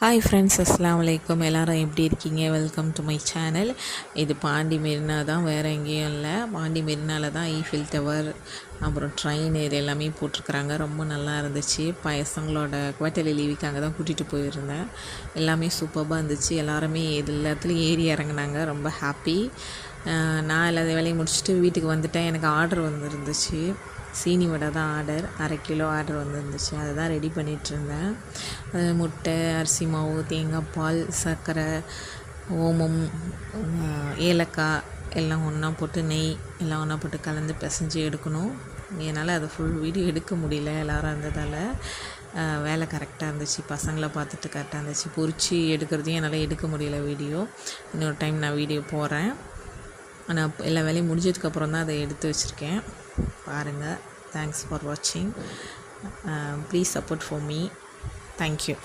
Hi friends, அஸ்ஸலாமு அலைக்கும். எல்லோரும் எப்படி இருக்கீங்க? Welcome to my channel. இது பாண்டி மெரினா தான், வேறு எங்கேயும் இல்லை. பாண்டி மெரினாவில் தான் ஈஃபில் டவர், அப்புறம் ட்ரெயின் இது எல்லாமே போட்டிருக்குறாங்க. ரொம்ப நல்லா இருந்துச்சு. பசங்களோட குவார்ட்டர்லி லீவுக்கு அங்கே தான் கூட்டிகிட்டு போயிருந்தேன். எல்லாமே சூப்பராக இருந்துச்சு. எல்லாருமே இது எல்லாத்துலேயும் ஏறி இறங்குனாங்க. ரொம்ப ஹாப்பி. நான் எல்லா வேலையும் முடிச்சுட்டு வீட்டுக்கு வந்துட்டேன். எனக்கு ஆர்டர் வந்துருந்துச்சு. சீனி வடை தான் ஆர்டர், 1/2 கிலோ ஆர்டர் வந்துருந்துச்சு. அதை தான் ரெடி பண்ணிகிட்ருந்தேன். முட்டை, அரிசி மாவு, தேங்காய் பால், சர்க்கரை, ஓமம், ஏலக்காய் எல்லாம் ஒன்றா போட்டு, நெய் எல்லாம் ஒன்றா போட்டு கலந்து பிசைஞ்சு எடுக்கணும். என்னால் அதை ஃபுல் வீடியோ எடுக்க முடியல, எல்லோரும் இருந்ததால். வேலை கரெக்டாக இருந்துச்சு. பசங்களை பார்த்துட்டு கரெக்டாக இருந்துச்சு. பொரிச்சு எடுக்கிறதையும் என்னால் எடுக்க முடியல வீடியோ. இன்னொரு டைம் நான் வீடியோ போடுறேன். ஆனால் எல்லா வேலையும் முடிஞ்சதுக்கப்புறம் தான் அதை எடுத்து வச்சுருக்கேன். பாருங்கள். தேங்க்ஸ் ஃபார் வாட்சிங். Please support for me. Thank you.